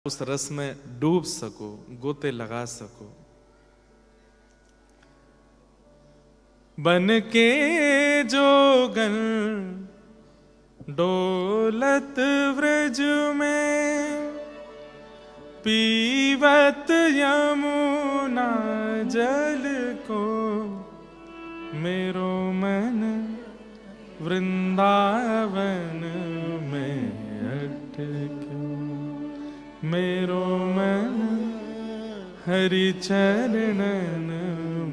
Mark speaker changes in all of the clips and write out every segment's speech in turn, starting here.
Speaker 1: उस रस में डूब सको, गोते लगा सको। बन के जोगन डोलत व्रज में, पीवत यमुना जल को, मेरो मन वृंदावन में अटक्यो, मेरो मन हरि चरणन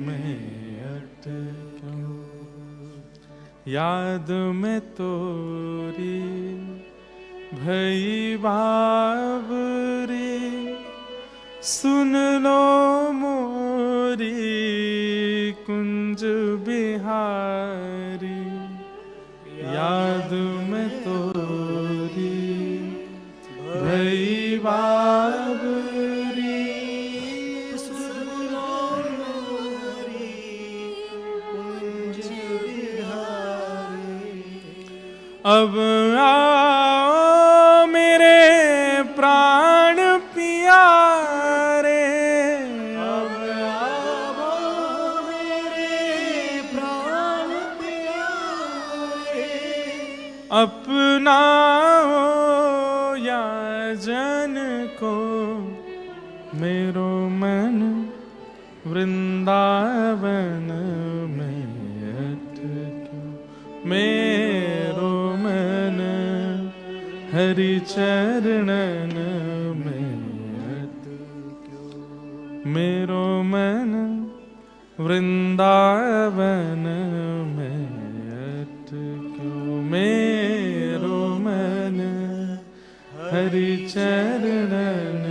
Speaker 1: में अटक्यो। याद में तोरी भई बाबरी, सुन लो मोरी कुंज बिहारी। याद में तोरी भई बाबरी,
Speaker 2: सुन लो मोरी कुंज बिहारी।
Speaker 1: अब आओ मेरे प्राण प्यारे,
Speaker 2: अब आओ मेरे प्राण प्यारे।
Speaker 1: अपनाओ या जन को, मेरो मन वृंदावन में अटक्यो, मेरो मन हरि चरणन में अटक्यो, मेरो मन वृंदावन में अटक्यो, मेरो मन हरि चरणन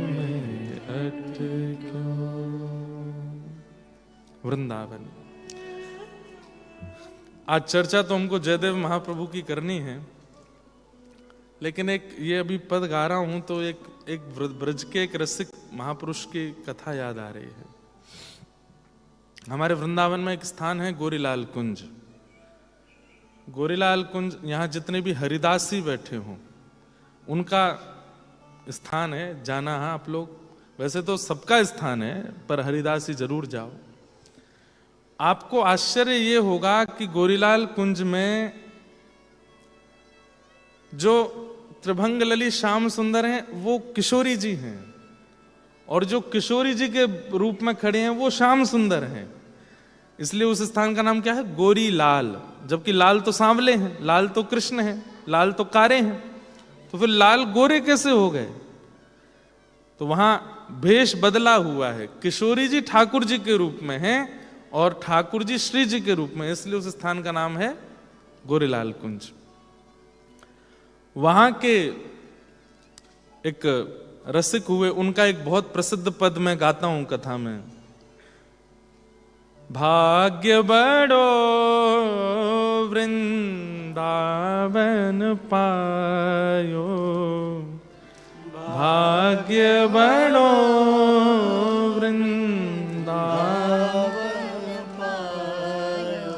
Speaker 1: में अटक्यो। वृंदावन। आज चर्चा तो हमको जयदेव महाप्रभु की करनी है, लेकिन एक ये अभी पद गा रहा हूं तो एक ब्रज के एक रसिक महापुरुष की कथा याद आ रही है। हमारे वृंदावन में एक स्थान है गोरीलाल कुंज। गोरीलाल कुंज, यहाँ जितने भी हरिदासी बैठे हों उनका स्थान है, जाना है आप लोग। वैसे तो सबका स्थान है, पर हरिदासी जरूर जाओ। आपको आश्चर्य ये होगा कि गोरीलाल कुंज में जो त्रिभंग ललित श्याम सुंदर हैं वो किशोरी जी हैं, और जो किशोरी जी के रूप में खड़े हैं वो श्याम सुंदर हैं। इसलिए उस स्थान का नाम क्या है? गोरीलाल। जबकि लाल तो सांवले हैं, लाल तो कृष्ण हैं, लाल तो कारे हैं, तो फिर लाल गोरे कैसे हो गए? तो वहां भेष बदला हुआ है। किशोरी जी ठाकुर जी के रूप में हैं और ठाकुर जी श्री जी के रूप में, इसलिए उस स्थान का नाम है गोरीलाल कुंज। वहां के एक रसिक हुए, उनका एक बहुत प्रसिद्ध पद मैं गाता हूं कथा में। भाग्य बड़ो वृंदावन पायो, भाग्य बड़ो वृंदावन पायो।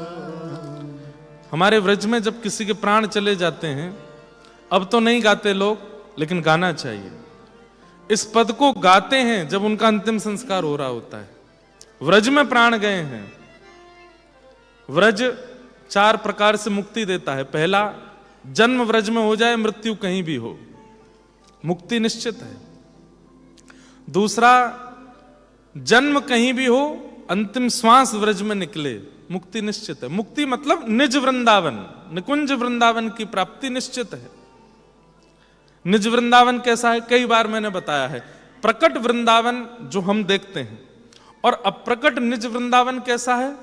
Speaker 1: हमारे व्रज में जब किसी के प्राण चले जाते हैं, अब तो नहीं गाते लोग, लेकिन गाना चाहिए। इस पद को गाते हैं जब उनका अंतिम संस्कार हो रहा होता है। व्रज में प्राण गए हैं। व्रज 4 प्रकार से मुक्ति देता है। पहला, जन्म व्रज में हो जाए, मृत्यु कहीं भी हो, मुक्ति निश्चित है। दूसरा, जन्म कहीं भी हो, अंतिम श्वास व्रज में निकले, मुक्ति निश्चित है। मुक्ति मतलब निज वृंदावन, निकुंज वृंदावन की प्राप्ति निश्चित है। निज वृंदावन कैसा है? कई बार मैंने बताया है। प्रकट वृंदावन जो हम देखते हैं, और अप्रकट निज वृंदावन कैसा है?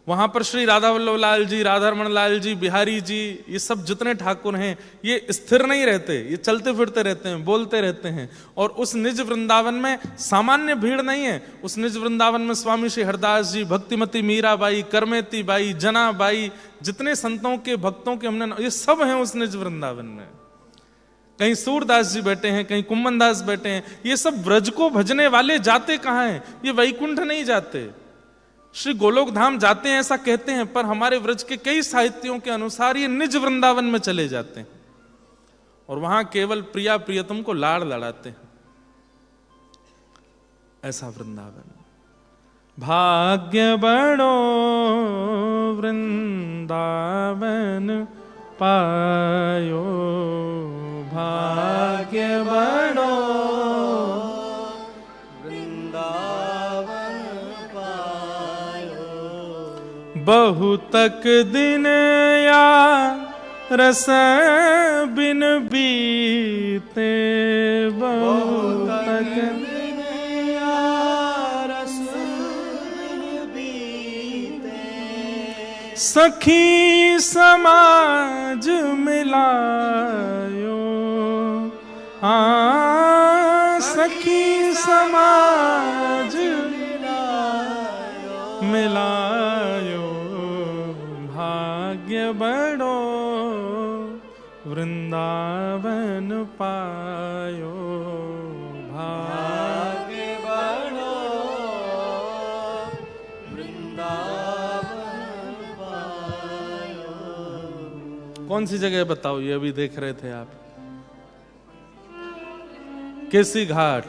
Speaker 1: वहां पर श्री राधा वल्लभ लाल जी, राधारमण लाल जी, बिहारी जी, ये सब जितने ठाकुर हैं, ये स्थिर नहीं रहते, ये चलते फिरते रहते हैं, बोलते रहते हैं। और उस निज वृंदावन में सामान्य भीड़ नहीं है। उस निज वृंदावन में स्वामी श्री हरदास जी, भक्तिमती मीराबाई, करमेती बाई, जनाबाई, जितने संतों के भक्तों के हमने, ये सब हैं उस निज वृंदावन में। कहीं सूरदास जी बैठे हैं, कहीं कुम्मन दास बैठे हैं। ये सब व्रज को भजने वाले जाते कहाँ हैं? ये वैकुंठ नहीं जाते, श्री गोलोक धाम जाते हैं ऐसा कहते हैं, पर हमारे व्रज के कई साहित्यों के अनुसार ये निज वृंदावन में चले जाते हैं। और वहां केवल प्रिया प्रियतम को लाड़ लड़ाते हैं। ऐसा वृंदावन। भाग्य बड़ो वृंदावन पायो, भाग्य बड़ो
Speaker 2: वृंदावन पायो।
Speaker 1: बहुतक दिन या रस बिन बीते, बहुतक
Speaker 2: दिन या रस बिन बीते।
Speaker 1: सखी समाज मिलायो, हाँ सखी समाज मिलायो। भाग्य बड़ो वृंदावन पायो,
Speaker 2: भाग्य बड़ो वृंदावन पायो।
Speaker 1: कौन सी जगह बताओ, ये अभी देख रहे थे आप? केसी घाट।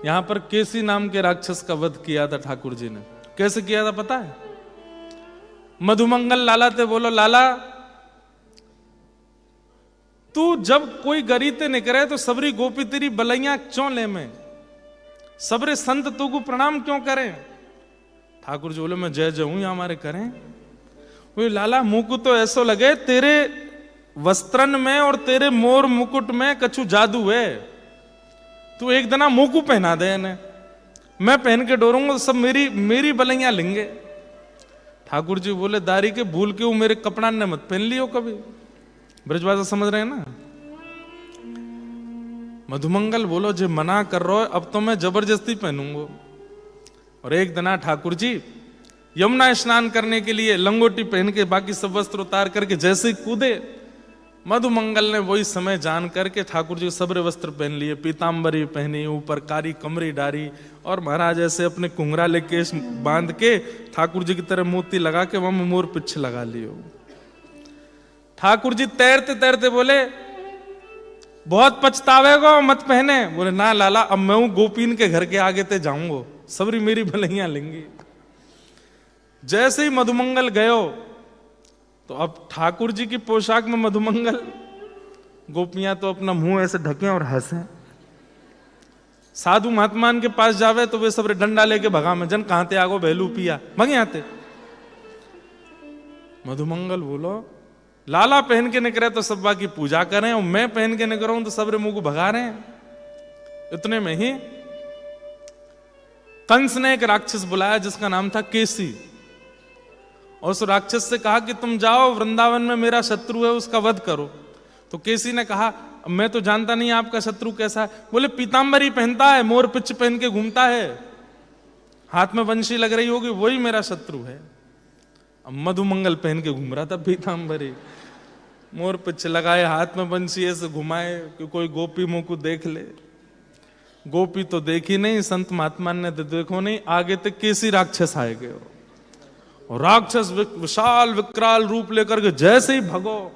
Speaker 1: यहां पर केसी नाम के राक्षस का वध किया था ठाकुर जी ने। कैसे किया था पता है? मधुमंगल लाला ते बोलो, लाला तू जब कोई गरीते निकरे तो सबरी गोपी तेरी बलैया क्यों ले में, सबरे संत तू को प्रणाम क्यों करें? ठाकुर जी बोले, मैं जय जय हूं, हमारे करें। वो लाला मुंह को तो ऐसो लगे तेरे वस्त्रन में और तेरे मोर मुकुट में कछु जादू है, तू एक दना मुंह को पहना दे इन्हें, मैं पहन के डोरूंगा तो सब मेरी बलैया लेंगे। ठाकुर जी बोले, दारी के भूल के वो मेरे कपड़ा ने मत पहन लियो कभी। ब्रजभाषा समझ रहे हैं ना? मधुमंगल बोलो, जो मना कर रहा है अब तो मैं जबरदस्ती पहनूंगा। और एक दिन ठाकुर जी यमुना स्नान करने के लिए लंगोटी पहन के बाकी सब वस्त्र उतार करके जैसे ही कूदे, मधुमंगल ने वही समय जान करके ठाकुर जी सबरे वस्त्र पहन लिए, पीतांबरी पहनी, ऊपर कारी कमरी डारी, और महाराज ऐसे अपने कुंगराले केश बांध के ठाकुर जी की तरह मोती लगा के वहां मोर पिछ लगा लियो। ठाकुर जी तैरते तैरते बोले, बहुत पछतावेगो, मत पहने। बोले, ना लाला, अब मैं हूं गोपीन के घर के आगे ते जाऊंगो, सबरी मेरी भलैया लेंगी। जैसे ही मधुमंगल गयो तो अब ठाकुर जी की पोशाक में मधुमंगल, गोपियां तो अपना मुंह ऐसे ढके और हंसे। साधु महात्मान के पास जावे तो वे सब डंडा लेके भगा में, जन कहां ते आगो बहलू पिया भगे आते। मधुमंगल बोलो, लाला पहन के निकले तो सब की पूजा करें, और मैं पहन के निकल रहा हूं तो सबरे मुंह को भगा रहे हैं। इतने में ही कंस ने एक राक्षस बुलाया जिसका नाम था केसी, और उस राक्षस से कहा कि तुम जाओ वृंदावन में मेरा शत्रु है उसका वध करो। तो केसी ने कहा, मैं तो जानता नहीं आपका शत्रु कैसा है। बोले, पीतांबरी पहनता है, मोर पिच पहन के घूमता है, हाथ में वंशी लग रही होगी, वही मेरा शत्रु है। अब मधुमंगल पहन के घूम रहा था पीतांबरी, मोर पिच लगाए, हाथ में वंशी ऐसे घुमाए कि कोई गोपी मुंह को देख ले। गोपी तो देखी नहीं, संत महात्मा ने तो देखो नहीं, आगे तक केसी राक्षस आए गए, और राक्षस विशाल विकराल रूप लेकर के जैसे ही भगो,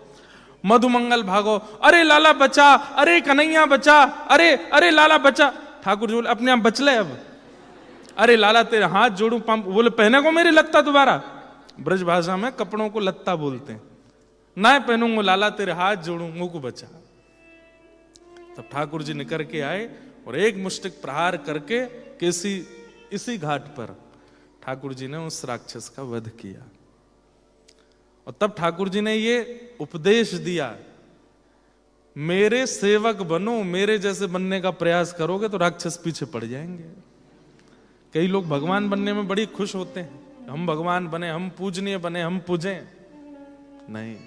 Speaker 1: मधुमंगल भागो, अरे लाला बचा, अरे कन्हैया बचा, अरे लाला बचा। ठाकुर जी बोले, अपने आप बच ले अब। अरे लाला तेरे हाथ जोड़ू पंप। बोले, पहने को मेरी लत्ता दोबारा। ब्रज भाषा में कपड़ों को लत्ता बोलते हैं। ना पहनूंगा लाला, तेरे हाथ जोड़ू, मुंह को बचा। तब ठाकुर जी निकल के आए और एक मुष्टिक प्रहार करके केसी इसी घाट पर ठाकुर जी ने उस राक्षस का वध किया। और तब ठाकुर जी ने ये उपदेश दिया, मेरे सेवक बनो, मेरे जैसे बनने का प्रयास करोगे तो राक्षस पीछे पड़ जाएंगे। कई लोग भगवान बनने में बड़ी खुश होते हैं, हम भगवान बने, हम पूजनीय बने, हम पूजें। नहीं,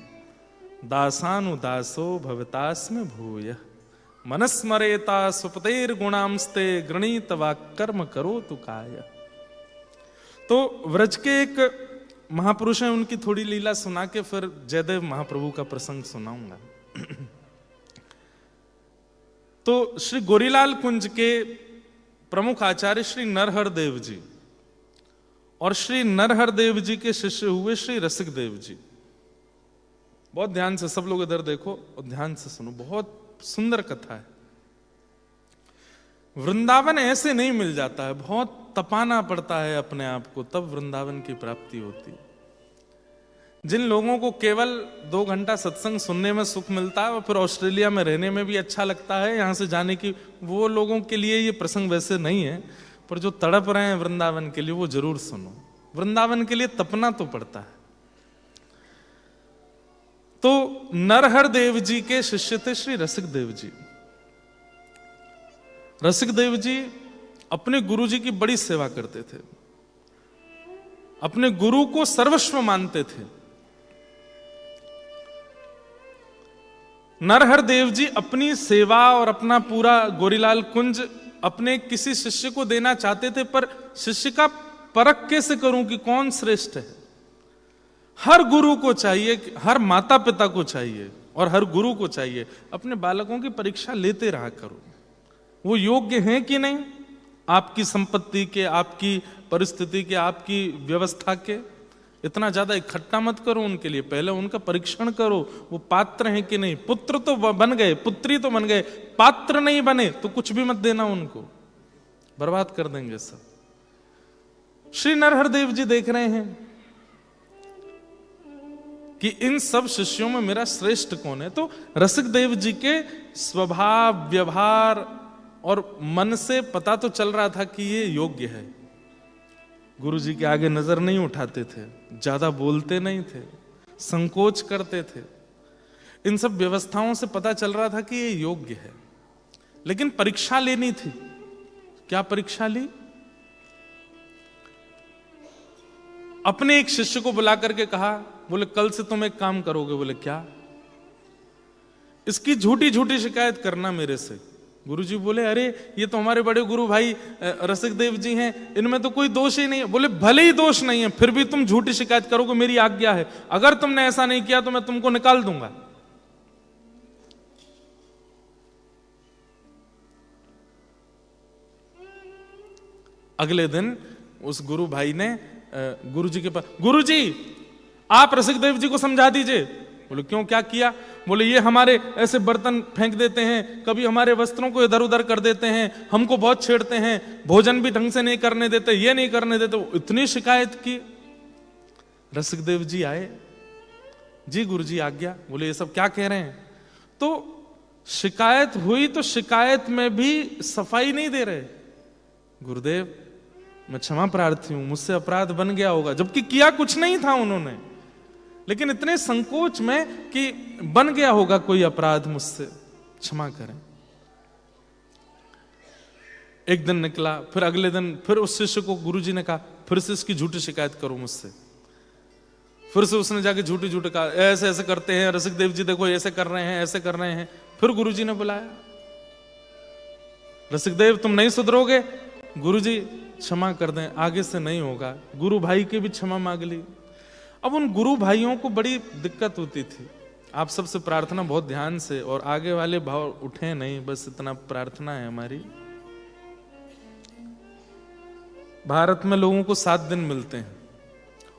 Speaker 1: दासानु दासो भवतास में भूय मनस्मरेता सुपतेर गुणांस्ते गृणीत वाक्कर्म करो तु काय। तो व्रज के एक महापुरुष हैं, उनकी थोड़ी लीला सुना के फिर जयदेव महाप्रभु का प्रसंग सुनाऊंगा। तो श्री गोरीलाल कुंज के प्रमुख आचार्य श्री नरहर देव जी और श्री नरहर देव जी के शिष्य हुए श्री रसिक देव जी। बहुत ध्यान से सब लोग इधर देखो और ध्यान से सुनो, बहुत सुंदर कथा है। वृंदावन ऐसे नहीं मिल जाता है, बहुत तपाना पड़ता है अपने आप को, तब वृंदावन की प्राप्ति होती है। जिन लोगों को केवल 2 घंटा सत्संग सुनने में सुख मिलता है और फिर ऑस्ट्रेलिया में रहने में भी अच्छा लगता है यहां से जाने की, वो लोगों के लिए ये प्रसंग वैसे नहीं है। पर जो तड़प रहे हैं वृंदावन के लिए वो जरूर सुनो। वृंदावन के लिए तपना तो पड़ता है। तो नरहर देव जी के शिष्य थे श्री रसिक देव जी। रसिक देव जी अपने गुरु जी की बड़ी सेवा करते थे, अपने गुरु को सर्वस्व मानते थे। नरहर देव जी अपनी सेवा और अपना पूरा गोरीलाल कुंज अपने किसी शिष्य को देना चाहते थे, पर शिष्य का परख कैसे करूं कि कौन श्रेष्ठ है। हर गुरु को चाहिए, हर माता पिता को चाहिए और हर गुरु को चाहिए अपने बालकों की परीक्षा लेते रहा करो, वो योग्य हैं कि नहीं, आपकी संपत्ति के, आपकी परिस्थिति के, आपकी व्यवस्था के। इतना ज्यादा इकट्ठा मत करो उनके लिए, पहले उनका परीक्षण करो, वो पात्र हैं कि नहीं। पुत्र तो बन गए, पुत्री तो बन गए, पात्र नहीं बने तो कुछ भी मत देना उनको, बर्बाद कर देंगे सब। श्री नरहर देव जी देख रहे हैं कि इन सब शिष्यों में मेरा श्रेष्ठ कौन है। तो रसिक देव जी के स्वभाव, व्यवहार और मन से पता तो चल रहा था कि ये योग्य है। गुरु जी के आगे नजर नहीं उठाते थे, ज्यादा बोलते नहीं थे, संकोच करते थे। इन सब व्यवस्थाओं से पता चल रहा था कि ये योग्य है। लेकिन परीक्षा लेनी थी। क्या परीक्षा ली? अपने एक शिष्य को बुला करके कहा, बोले कल से तुम एक काम करोगे। बोले क्या? इसकी झूठी झूठी शिकायत करना मेरे से। गुरुजी बोले अरे ये तो हमारे बड़े गुरु भाई रसिक देव जी हैं, इनमें तो कोई दोष ही नहीं है। बोले भले ही दोष नहीं है, फिर भी तुम झूठी शिकायत करोगे, मेरी आज्ञा है। अगर तुमने ऐसा नहीं किया तो मैं तुमको निकाल दूंगा। अगले दिन उस गुरु भाई ने गुरुजी के पास, गुरुजी आप रसिक देव जी को समझा दीजिए। बोले क्यों, क्या किया? बोले ये हमारे ऐसे बर्तन फेंक देते हैं, कभी हमारे वस्त्रों को इधर उधर कर देते हैं, हमको बहुत छेड़ते हैं, भोजन भी ढंग से नहीं करने देते, ये नहीं करने देते। इतनी शिकायत की। रसिक देव जी आए, जी गुरुजी आज्ञा। बोले ये सब क्या कह रहे हैं? तो शिकायत हुई तो शिकायत में भी सफाई नहीं दे रहे। गुरुदेव मैं क्षमा प्रार्थी हूं, मुझसे अपराध बन गया होगा, जबकि किया कुछ नहीं था उन्होंने, लेकिन इतने संकोच में कि बन गया होगा कोई अपराध मुझसे, क्षमा करें। एक दिन निकला, फिर अगले दिन फिर उस शिष्य को गुरुजी ने कहा फिर से इसकी झूठी शिकायत करो मुझसे। फिर से उसने जाके झूठी झूठी कहा ऐसे ऐसे करते हैं रसिक देव जी, देखो ऐसे कर रहे हैं, ऐसे कर रहे हैं। फिर गुरुजी ने बुलाया, रसिक देव तुम नहीं सुधरोगे? गुरुजी क्षमा कर दें, आगे से नहीं होगा। गुरु भाई की भी क्षमा मांग ली। अब उन गुरु भाइयों को बड़ी दिक्कत होती थी। आप सबसे प्रार्थना बहुत ध्यान से, और आगे वाले भाव उठे नहीं, बस इतना प्रार्थना है हमारी। भारत में लोगों को 7 दिन मिलते हैं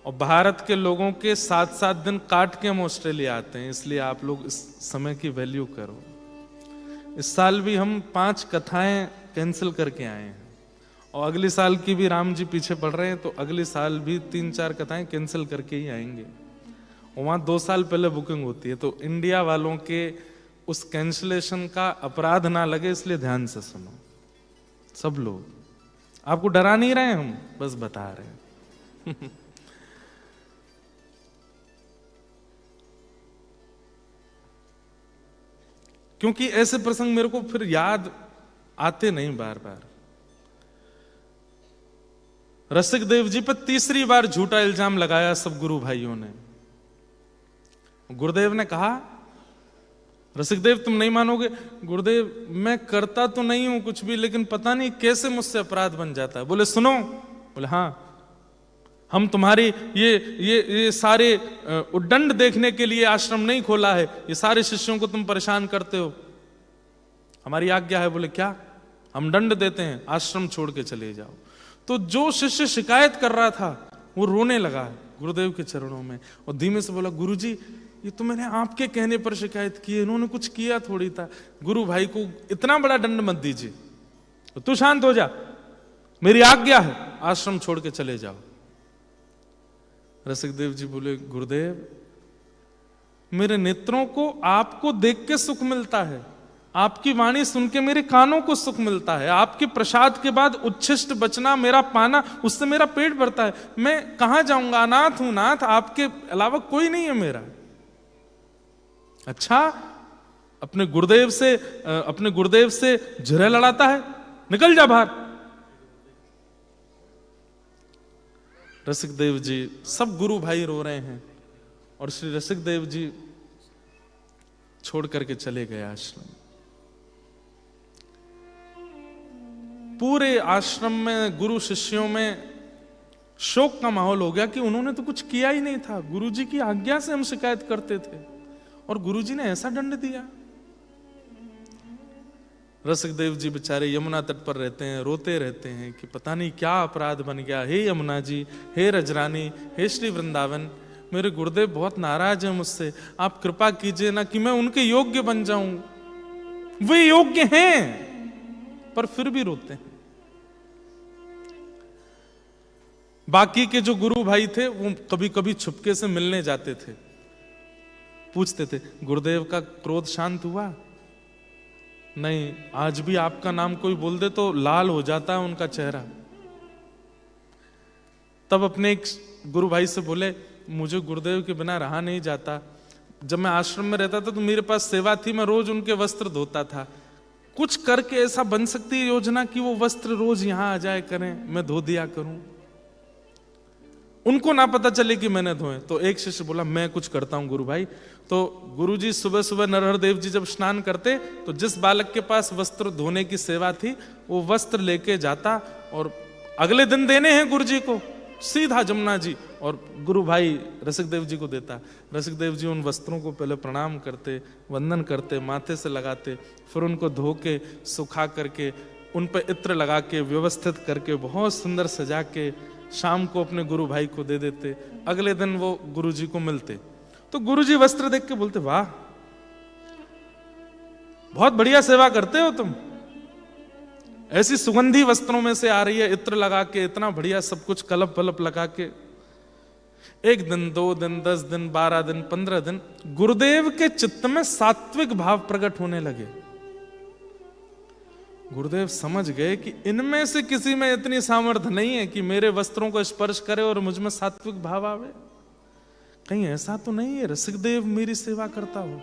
Speaker 1: और भारत के लोगों के 7-7 दिन काट के हम ऑस्ट्रेलिया आते हैं, इसलिए आप लोग इस समय की वैल्यू करो। इस साल भी हम 5 कथाएं कैंसिल करके आए हैं और अगले साल की भी राम जी पीछे पड़ रहे हैं, तो अगले साल भी 3-4 कथाएं कैंसिल करके ही आएंगे। वहां 2 साल पहले बुकिंग होती है, तो इंडिया वालों के उस कैंसिलेशन का अपराध ना लगे, इसलिए ध्यान से सुनो सब लोग। आपको डरा नहीं रहे हम, बस बता रहे हैं। क्योंकि ऐसे प्रसंग मेरे को फिर याद आते नहीं बार बार। रसिक देव जी पर तीसरी बार झूठा इल्जाम लगाया सब गुरु भाइयों ने। गुरुदेव ने कहा रसिक देव तुम नहीं मानोगे। गुरुदेव मैं करता तो नहीं हूं कुछ भी, लेकिन पता नहीं कैसे मुझसे अपराध बन जाता है। बोले सुनो। बोले हाँ, हम तुम्हारी ये सारे उद्दंड देखने के लिए आश्रम नहीं खोला है, ये सारे शिष्यों को तुम परेशान करते हो, हमारी आज्ञा है। बोले क्या? हम दंड देते हैं, आश्रम छोड़ के चले जाओ। तो जो शिष्य शिकायत कर रहा था वो रोने लगा गुरुदेव के चरणों में और धीमे से बोला गुरुजी ये तो मैंने आपके कहने पर शिकायत की है, इन्होंने कुछ किया थोड़ी था। गुरु भाई को इतना बड़ा दंड मत दीजिए, तो तू शांत हो जा, मेरी आज्ञा है, आश्रम छोड़ के चले जाओ। रसिकदेव जी बोले, गुरुदेव मेरे नेत्रों को आपको देख के सुख मिलता है, आपकी वाणी सुन के मेरे कानों को सुख मिलता है, आपके प्रसाद के बाद उच्छिष्ट बचना मेरा पाना, उससे मेरा पेट भरता है। मैं कहां जाऊंगा, अनाथ हूं नाथ, आपके अलावा कोई नहीं है मेरा। अच्छा, अपने गुरुदेव से झुरे लड़ाता है, निकल जा बाहर। रसिकदेव जी, सब गुरु भाई रो रहे हैं और श्री रसिकदेव जी छोड़ करके चले गए आश्रम। पूरे आश्रम में गुरु शिष्यों में शोक का माहौल हो गया कि उन्होंने तो कुछ किया ही नहीं था, गुरुजी की आज्ञा से हम शिकायत करते थे और गुरुजी ने ऐसा दंड दिया। रसिकदेव जी बेचारे यमुना तट पर रहते हैं, रोते रहते हैं कि पता नहीं क्या अपराध बन गया। हे यमुना जी, हे रजरानी, हे श्री वृंदावन, मेरे गुरुदेव बहुत नाराज हैं मुझसे, आप कृपा कीजिए ना कि मैं उनके योग्य बन जाऊं। वे योग्य हैं पर फिर भी रोते हैं। बाकी के जो गुरु भाई थे वो कभी कभी छुपके से मिलने जाते थे, पूछते थे, गुरुदेव का क्रोध शांत हुआ? नहीं, आज भी आपका नाम कोई बोल दे तो लाल हो जाता है उनका चेहरा। तब अपने एक गुरु भाई से बोले, मुझे गुरुदेव के बिना रहा नहीं जाता। जब मैं आश्रम में रहता था तो मेरे पास सेवा थी, मैं रोज उनके वस्त्र धोता था। कुछ करके ऐसा बन सकती है योजना कि वो वस्त्र रोज यहां आ जाए करें, मैं धो दिया करूं, उनको ना पता चले कि मैंने धोए। तो एक शिष्य बोला, मैं कुछ करता हूं गुरु भाई। तो गुरुजी सुबह सुबह नरहर देव जी जब स्नान करते तो जिस बालक के पास वस्त्र धोने की सेवा थी वो वस्त्र लेके जाता और अगले दिन देने हैं गुरुजी को, सीधा जमुना जी, और गुरु भाई रसिकदेव जी को देता। रसिकदेव जी उन वस्त्रों को पहले प्रणाम करते, वंदन करते, माथे से लगाते, फिर उनको धो के सुखा करके उन पर इत्र लगा के व्यवस्थित करके बहुत सुंदर सजा के शाम को अपने गुरु भाई को दे देते। अगले दिन वो गुरु जी को मिलते तो गुरु जी वस्त्र देख के बोलते, वाह बहुत बढ़िया सेवा करते हो तुम, ऐसी सुगंधी वस्त्रों में से आ रही है, इत्र लगा के इतना बढ़िया सब कुछ कलप वलप लगा के। एक दिन, 2 दिन, 10 दिन, 12 दिन, 15 दिन, गुरुदेव के चित्त में सात्विक भाव प्रकट होने लगे। गुरुदेव समझ गए कि इनमें से किसी में इतनी सामर्थ्य नहीं है कि मेरे वस्त्रों को स्पर्श करे और मुझ में सात्विक भाव आवे। कहीं ऐसा तो नहीं है रसिकदेव मेरी सेवा करता हो।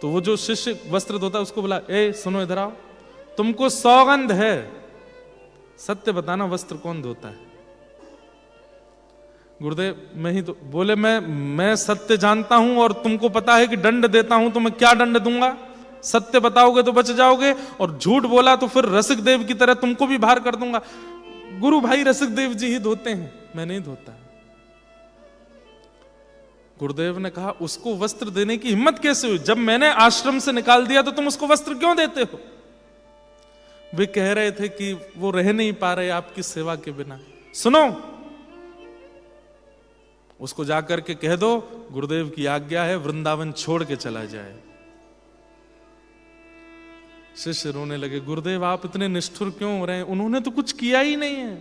Speaker 1: तो वो जो शिष्य वस्त्र धोता उसको बोला, ए सुनो इधर आओ, तुमको सौगंध है, सत्य बताना वस्त्र कौन धोता है? गुरुदेव मैं ही तो। बोले, मैं सत्य जानता हूं और तुमको पता है कि दंड देता हूं, तो मैं क्या दंड दूंगा? सत्य बताओगे तो बच जाओगे और झूठ बोला तो फिर रसिकदेव की तरह तुमको भी बाहर कर दूंगा। गुरु भाई रसिकदेव जी ही धोते हैं, मैं नहीं धोता। गुरुदेव ने कहा, उसको वस्त्र देने की हिम्मत कैसे हुई? जब मैंने आश्रम से निकाल दिया तो तुम उसको वस्त्र क्यों देते हो? वे कह रहे थे कि वो रह नहीं पा रहे आपकी सेवा के बिना। सुनो, उसको जाकर के कह दो गुरुदेव की आज्ञा है, वृंदावन छोड़ के चला जाए। शिष्य रोने लगे, गुरुदेव आप इतने निष्ठुर क्यों हो रहे हैं? उन्होंने तो कुछ किया ही नहीं है।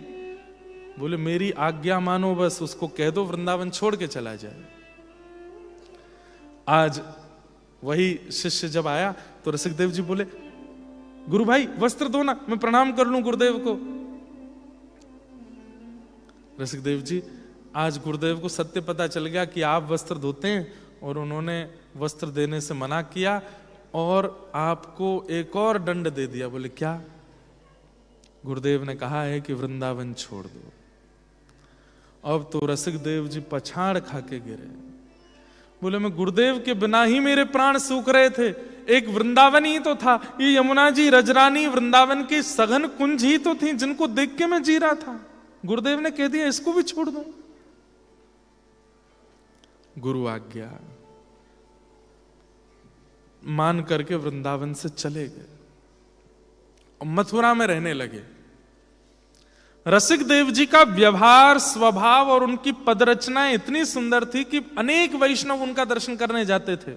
Speaker 1: बोले, मेरी आज्ञा मानो, बस उसको कह दो वृंदावन छोड़ के चला जाए। आज वही शिष्य जब आया तो रसिकदेव जी बोले, गुरु भाई वस्त्र दो ना, मैं प्रणाम कर लूं गुरुदेव को। रसिकदेव जी, आज गुरुदेव को सत्य पता चल गया कि आप वस्त्र धोते हैं और उन्होंने वस्त्र देने से मना किया और आपको एक और दंड दे दिया। बोले, क्या? गुरुदेव ने कहा है कि वृंदावन छोड़ दो। अब तो रसिकदेव जी पछाड़ खा के गिरे। बोले, मैं गुरुदेव के बिना ही मेरे प्राण सूख रहे थे, एक वृंदावन ही तो था, ये यमुना जी, रजरानी, वृंदावन की सघन कुंज ही तो थी जिनको देख के मैं जी रहा था। गुरुदेव ने कह दिया इसको भी छोड़ दो। गुरु आज्ञा मान करके वृंदावन से चले गए और मथुरा में रहने लगे। रसिक देव जी का व्यवहार, स्वभाव और उनकी पदरचनाएं इतनी सुंदर थी कि अनेक वैष्णव उनका दर्शन करने जाते थे।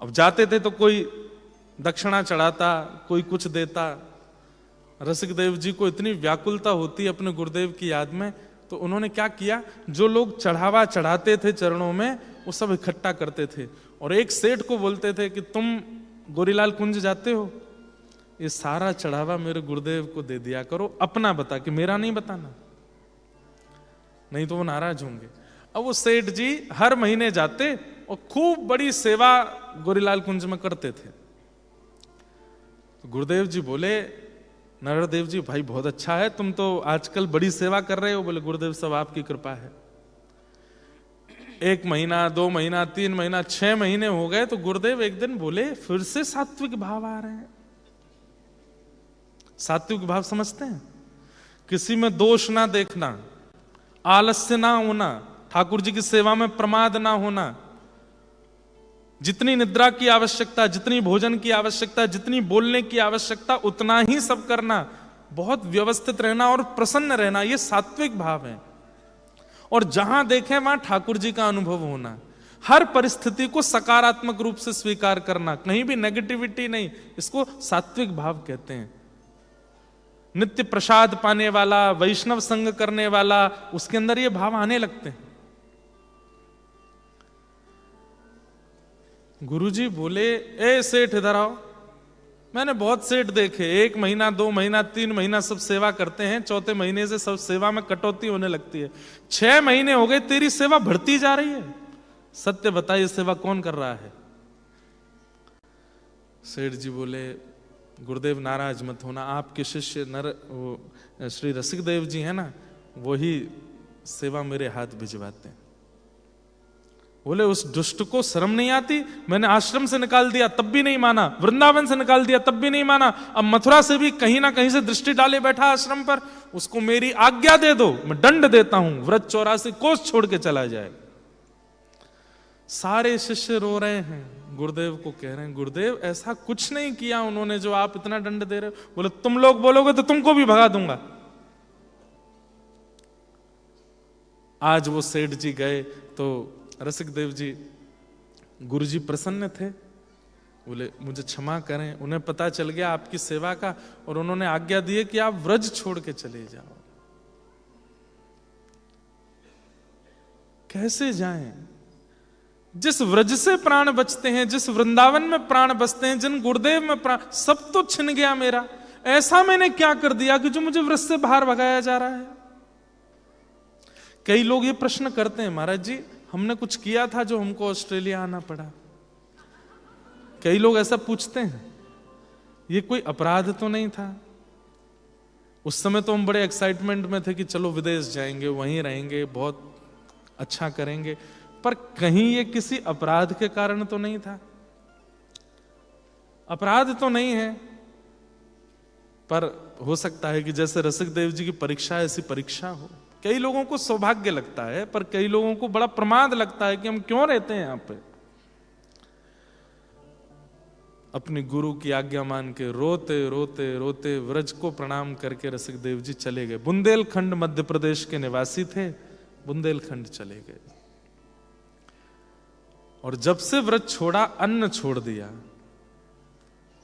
Speaker 1: अब जाते थे तो कोई दक्षिणा चढ़ाता, कोई कुछ देता। रसिक देव जी को इतनी व्याकुलता होती अपने गुरुदेव की याद में, तो उन्होंने क्या किया, जो लोग चढ़ावा चढ़ाते थे चरणों में वो सब इकट्ठा करते थे और एक सेठ को बोलते थे कि तुम गोरीलाल कुंज जाते हो, ये सारा चढ़ावा मेरे गुरुदेव को दे दिया करो, अपना बता कि मेरा नहीं बताना, नहीं तो वो नाराज होंगे। अब वो सेठ जी हर महीने जाते और खूब बड़ी सेवा गोरीलाल कुंज में करते थे। तो गुरुदेव जी बोले, नरदेव जी भाई बहुत अच्छा है, तुम तो आजकल बड़ी सेवा कर रहे हो। बोले गुरुदेव सब आपकी कृपा है। 1 महीना, 2 महीना, 3 महीना, 6 महीने हो गए तो गुरुदेव एक दिन बोले फिर से सात्विक भाव आ रहे हैं। सात्विक भाव समझते हैं? किसी में दोष ना देखना, आलस्य ना होना, ठाकुर जी की सेवा में प्रमाद ना होना, जितनी निद्रा की आवश्यकता, जितनी भोजन की आवश्यकता, जितनी बोलने की आवश्यकता, उतना ही सब करना, बहुत व्यवस्थित रहना और प्रसन्न रहना, ये सात्विक भाव है। और जहां देखें वहां ठाकुर जी का अनुभव होना, हर परिस्थिति को सकारात्मक रूप से स्वीकार करना, कहीं भी नेगेटिविटी नहीं, इसको सात्विक भाव कहते हैं। नित्य प्रसाद पाने वाला, वैष्णव संग करने वाला, उसके अंदर ये भाव आने लगते हैं। गुरुजी बोले, ए सेठ इधर आओ। मैंने बहुत सेठ देखे, 1 महीना, 2 महीना, 3 महीना सब सेवा करते हैं, 4थे महीने से सब सेवा में कटौती होने लगती है। 6 महीने हो गए तेरी सेवा बढ़ती जा रही है, सत्य बता ये सेवा कौन कर रहा है? सेठ जी बोले, गुरुदेव नाराज मत होना, आपके शिष्य श्री रसिक देव जी हैं ना, वही सेवा मेरे हाथ भिजवाते हैं। बोले उस दुष्ट को शर्म नहीं आती? मैंने आश्रम से निकाल दिया तब भी नहीं माना, वृंदावन से निकाल दिया तब भी नहीं माना, अब मथुरा से भी कहीं ना कहीं से दृष्टि डाले बैठा आश्रम पर, उसको मेरी आज्ञा दे दो, मैं दंड देता हूं, व्रत 84 कोस छोड़ के चला जाए। सारे शिष्य रो रहे हैं, गुरुदेव को कह रहे हैं, गुरुदेव ऐसा कुछ नहीं किया उन्होंने जो आप इतना दंड दे रहे हो। बोले तुम लोग बोलोगे तो तुमको भी भगा दूंगा। आज वो सेठ जी गए तो रसिक देव जी, गुरुजी प्रसन्न थे, बोले मुझे क्षमा करें, उन्हें पता चल गया आपकी सेवा का और उन्होंने आज्ञा दी है कि आप व्रज छोड़ के चले जाओ। कैसे जाएं? जिस व्रज से प्राण बचते हैं, जिस वृंदावन में प्राण बचते हैं, जिन गुरुदेव में प्राण, सब तो छिन गया मेरा। ऐसा मैंने क्या कर दिया कि जो मुझे व्रज से बाहर भगाया जा रहा है? कई लोग ये प्रश्न करते हैं, महाराज जी हमने कुछ किया था जो हमको ऑस्ट्रेलिया आना पड़ा। कई लोग ऐसा पूछते हैं, ये कोई अपराध तो नहीं था? उस समय तो हम बड़े एक्साइटमेंट में थे कि चलो विदेश जाएंगे, वहीं रहेंगे, बहुत अच्छा करेंगे, पर कहीं ये किसी अपराध के कारण तो नहीं था? अपराध तो नहीं है, पर हो सकता है कि जैसे रसिक देव जी की परीक्षा ऐसी परीक्षा हो। कई लोगों को सौभाग्य लगता है, पर कई लोगों को बड़ा प्रमाद लगता है कि हम क्यों रहते हैं यहां पे। अपनी गुरु की आज्ञा मान के रोते रोते रोते व्रज को प्रणाम करके रसिक देव जी चले गए। बुंदेलखंड मध्य प्रदेश के निवासी थे, बुंदेलखंड चले गए। और जब से व्रत छोड़ा, अन्न छोड़ दिया,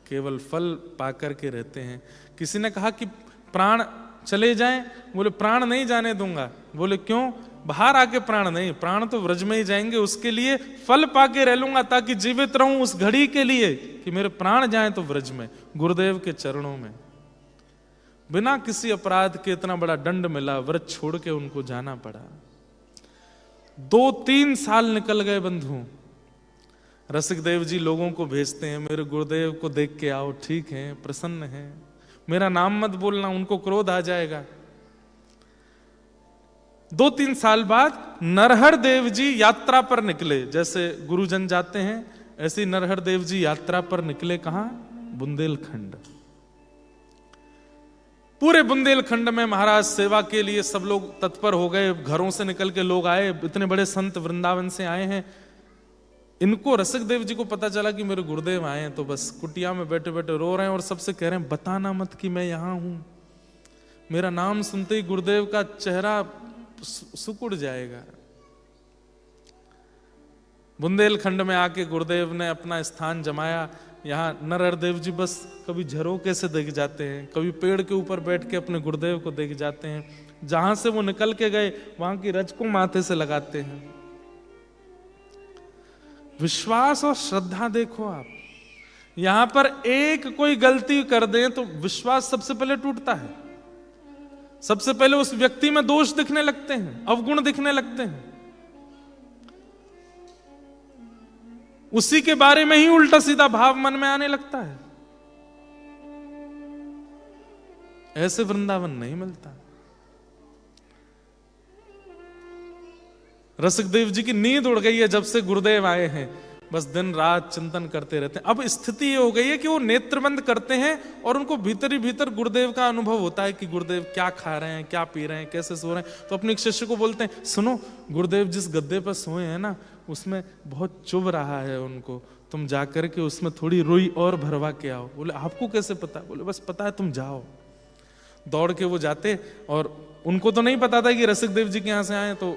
Speaker 1: केवल फल पाकर के रहते हैं। किसी ने कहा कि प्राण चले जाएं, बोले प्राण नहीं जाने दूंगा। बोले क्यों? बाहर आके प्राण नहीं, प्राण तो व्रज में ही जाएंगे, उसके लिए फल पाके रह लूंगा ताकि जीवित रहूं उस घड़ी के लिए कि मेरे प्राण जाएं तो व्रज में, गुरुदेव के चरणों में। बिना किसी अपराध के इतना बड़ा दंड मिला, व्रत छोड़ के उनको जाना पड़ा। 2-3 साल निकल गए बंधु। रसिक देव जी लोगों को भेजते हैं, मेरे गुरुदेव को देख के आओ, ठीक है, प्रसन्न है, मेरा नाम मत बोलना, उनको क्रोध आ जाएगा। 2-3 साल बाद नरहर देव जी यात्रा पर निकले। जैसे गुरुजन जाते हैं, ऐसे नरहर देव जी यात्रा पर निकले। कहां? बुंदेलखंड। पूरे बुंदेलखंड में महाराज सेवा के लिए सब लोग तत्पर हो गए, घरों से निकल के लोग आए, इतने बड़े संत वृंदावन से आए हैं। इनको रसिक देव जी को पता चला कि मेरे गुरुदेव आए हैं, तो बस कुटिया में बैठे बैठे रो रहे हैं और सबसे कह रहे हैं बताना मत कि मैं यहां हूं, मेरा नाम सुनते ही गुरुदेव का चेहरा सुकुड़ जाएगा। बुंदेलखंड में आके गुरुदेव ने अपना स्थान जमाया। यहाँ नरहरदेव जी बस कभी झरोके से देख जाते हैं, कभी पेड़ के ऊपर बैठ के अपने गुरुदेव को देख जाते हैं। जहां से वो निकल के गए वहां की रज को माथे से लगाते हैं। विश्वास और श्रद्धा देखो आप, यहां पर एक कोई गलती कर दें तो विश्वास सबसे पहले टूटता है। सबसे पहले उस व्यक्ति में दोष दिखने लगते हैं, अवगुण दिखने लगते हैं। उसी के बारे में ही उल्टा सीधा भाव मन में आने लगता है। ऐसे वृंदावन नहीं मिलता। रसिकदेव जी की नींद उड़ गई है जब से गुरुदेव आए हैं, बस दिन रात चिंतन करते रहते हैं। अब स्थिति ये हो गई है कि वो नेत्र बंद करते हैं और उनको भीतर ही भीतर गुरुदेव का अनुभव होता है कि गुरुदेव क्या खा रहे हैं, क्या पी रहे हैं, कैसे सो रहे हैं। तो अपने एक शिष्य को बोलते हैं, सुनो गुरुदेव जिस गद्दे पर सोए हैं ना उसमें बहुत चुभ रहा है उनको, तुम जाकर के उसमें थोड़ी रुई और भरवा के आओ। बोले आपको कैसे पता? बोले बस पता है, तुम जाओ। दौड़ के वो जाते और उनको तो नहीं पता था कि रसिकदेव जी के यहां से आए। तो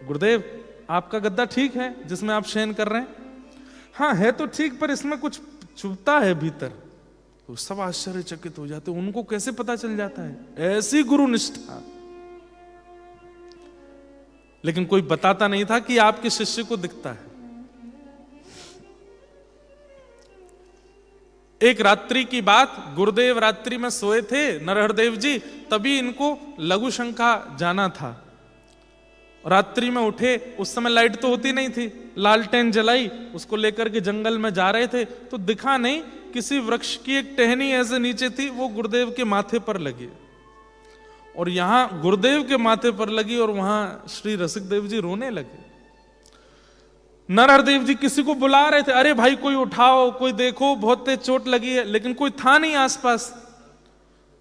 Speaker 1: गुरुदेव आपका गद्दा ठीक है जिसमें आप शयन कर रहे हैं? हाँ है तो ठीक, पर इसमें कुछ चुभता है भीतर। तो सब आश्चर्यचकित हो जाते, उनको कैसे पता चल जाता है? ऐसी गुरु निष्ठा। लेकिन कोई बताता नहीं था कि आपके शिष्य को दिखता है। एक रात्रि की बात, गुरुदेव रात्रि में सोए थे नरहरदेव जी, तभी इनको लघु शंका जाना था। रात्रि में उठे, उस समय लाइट तो होती नहीं थी, लालटेन जलाई, उसको लेकर के जंगल में जा रहे थे तो दिखा नहीं, किसी वृक्ष की एक टहनी ऐसे नीचे थी, वो गुरुदेव के माथे पर लगी और यहां गुरुदेव के माथे पर लगी और वहां श्री रसिकदेव जी रोने लगे। नरहरदेव जी किसी को बुला रहे थे, अरे भाई कोई उठाओ, कोई देखो, बहुत तेज चोट लगी है, लेकिन कोई था नहीं आसपास।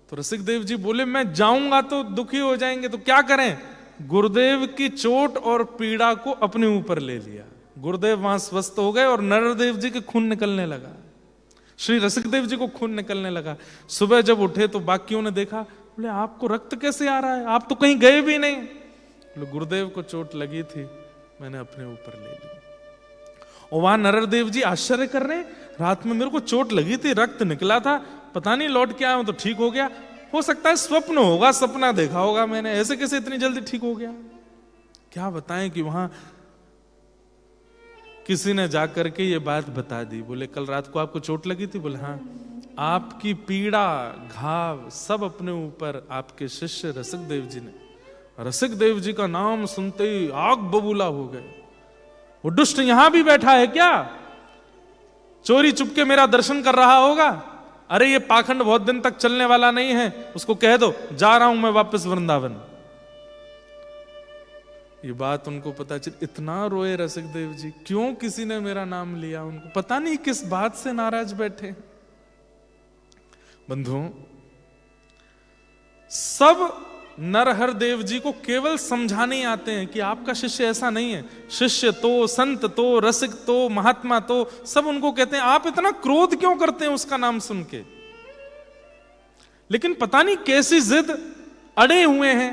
Speaker 1: तो रसिकदेव जी बोले मैं जाऊंगा तो दुखी हो जाएंगे, तो क्या करें? गुरुदेव की चोट और पीड़ा को अपने ऊपर ले लिया। गुरुदेव वहां स्वस्थ हो गए और नरहरदेव जी के खून निकलने लगा, श्री रसिकदेव जी को खून निकलने लगा। सुबह जब उठे तो बाकियों ने देखा, बोले आपको रक्त कैसे आ रहा है, आप तो कहीं गए भी नहीं। बोले गुरुदेव को चोट लगी थी, मैंने अपने ऊपर ले ली। और वहां नरहरदेव जी आश्चर्य कर रहे, रात में मेरे को चोट लगी थी, रक्त निकला था, पता नहीं लौट के आया हूं तो ठीक हो गया। हो सकता है स्वप्न होगा, सपना देखा होगा मैंने, ऐसे कैसे इतनी जल्दी ठीक हो गया? क्या बताएं कि वहां किसी ने जाकर के ये बात बता दी। बोले कल रात को आपको चोट लगी थी? बोले हाँ। आपकी पीड़ा, घाव सब अपने ऊपर आपके शिष्य रसिकदेव जी ने, रसिकदेव जी का नाम सुनते ही आग बबूला हो गए। वो दुष्ट यहां भी बैठा है क्या? चोरी चुपके मेरा दर्शन कर रहा होगा? अरे ये पाखंड बहुत दिन तक चलने वाला नहीं है, उसको कह दो जा रहा हूं मैं वापस वृंदावन। ये बात उनको पता चली, इतना रोए रसिकदेव जी, क्यों किसी ने मेरा नाम लिया? उनको पता नहीं किस बात से नाराज बैठे। बंधुओं, सब नरहरदेव जी को केवल समझाने आते हैं कि आपका शिष्य ऐसा नहीं है। शिष्य तो, संत तो, रसिक तो, महात्मा तो, सब उनको कहते हैं आप इतना क्रोध क्यों करते हैं उसका नाम सुन के? लेकिन पता नहीं कैसी जिद अड़े हुए हैं।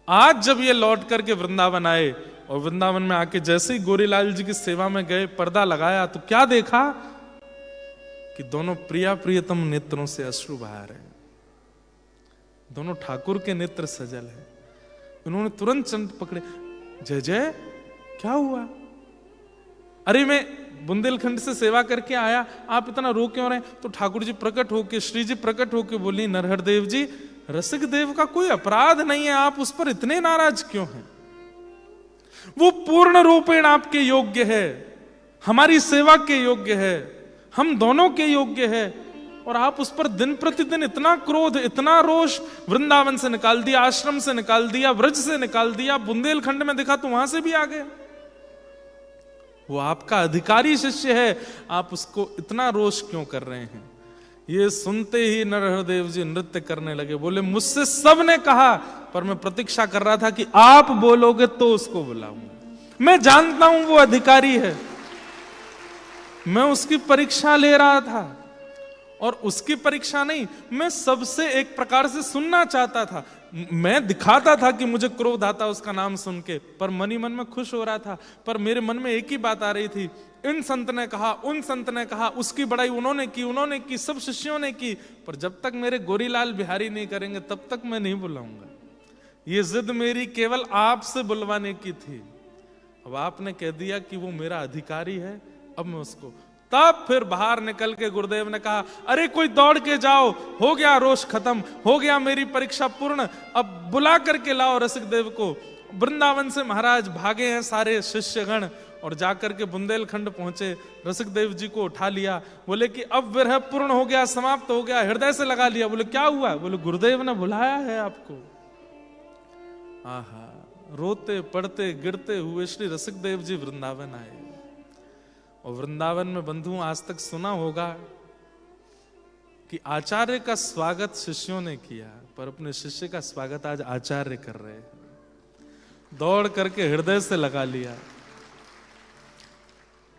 Speaker 1: आज जब ये लौट करके वृंदावन आए और वृंदावन में आके जैसे ही गोरीलाल जी की सेवा में गए, पर्दा लगाया तो क्या देखा कि दोनों प्रिया प्रियतम नेत्रों से अश्रु बहा रहे हैं। दोनों ठाकुर के नेत्र सजल है। उन्होंने तुरंत चंद पकड़े, जय जय क्या हुआ? अरे मैं बुंदेलखंड से सेवा करके आया, आप इतना रो क्यों रहे? तो ठाकुर जी प्रकट होके, श्री जी प्रकट होके बोली, नरहरदेव जी रसिकदेव का कोई अपराध नहीं है, आप उस पर इतने नाराज क्यों हैं? वो पूर्ण रूपेण आपके योग्य है, हमारी सेवा के योग्य है, हम दोनों के योग्य है, और आप उस पर दिन प्रतिदिन इतना क्रोध, इतना रोष, वृंदावन से निकाल दिया, आश्रम से निकाल दिया, व्रज से निकाल दिया, बुंदेलखंड में देखा तो वहां से भी आ गए। वो आपका अधिकारी शिष्य है, आप उसको इतना रोष क्यों कर रहे हैं? ये सुनते ही नरहरदेव जी नृत्य करने लगे। बोले मुझसे सब ने कहा, पर मैं प्रतीक्षा कर रहा था कि आप बोलोगे तो उसको बुलाऊंगा। मैं जानता हूं वो अधिकारी है, मैं उसकी परीक्षा ले रहा था। और उसकी परीक्षा नहीं, मैं सबसे एक प्रकार से सुनना चाहता था। मैं दिखाता था कि मुझे क्रोध आता उसका नाम सुन के, पर मन ही मन में खुश हो रहा था। पर मेरे मन में एक ही बात आ रही थी, इन संत ने कहा, उन संत ने कहा, उसकी बड़ाई उन्होंने की, सब शिष्यों ने की, पर जब तक मेरे गोरीलाल बिहारी नहीं करेंगे तब तक मैं नहीं बुलाऊंगा। ये जिद मेरी केवल आपसे बुलवाने की थी। अब आपने कह दिया कि वो मेरा अधिकारी है, अब मैं उसको। तब फिर बाहर निकल के गुरुदेव ने कहा, अरे कोई दौड़ के जाओ, हो गया रोष खत्म, हो गया मेरी परीक्षा पूर्ण, अब बुला करके लाओ रसिक देव को। वृंदावन से महाराज भागे हैं सारे शिष्यगण और जाकर के बुंदेलखंड पहुंचे, रसिक देव जी को उठा लिया। बोले कि अब विरह पूर्ण हो गया, समाप्त हो गया, हृदय से लगा लिया। बोले क्या हुआ? बोले गुरुदेव ने बुलाया है आपको। आहा, रोते पड़ते गिरते हुए श्री रसिक देव जी वृंदावन आए। और वृंदावन में बंधु आज तक सुना होगा कि आचार्य का स्वागत शिष्यों ने किया, पर अपने शिष्य का स्वागत आज आचार्य कर रहे हैं। दौड़ करके हृदय से लगा लिया।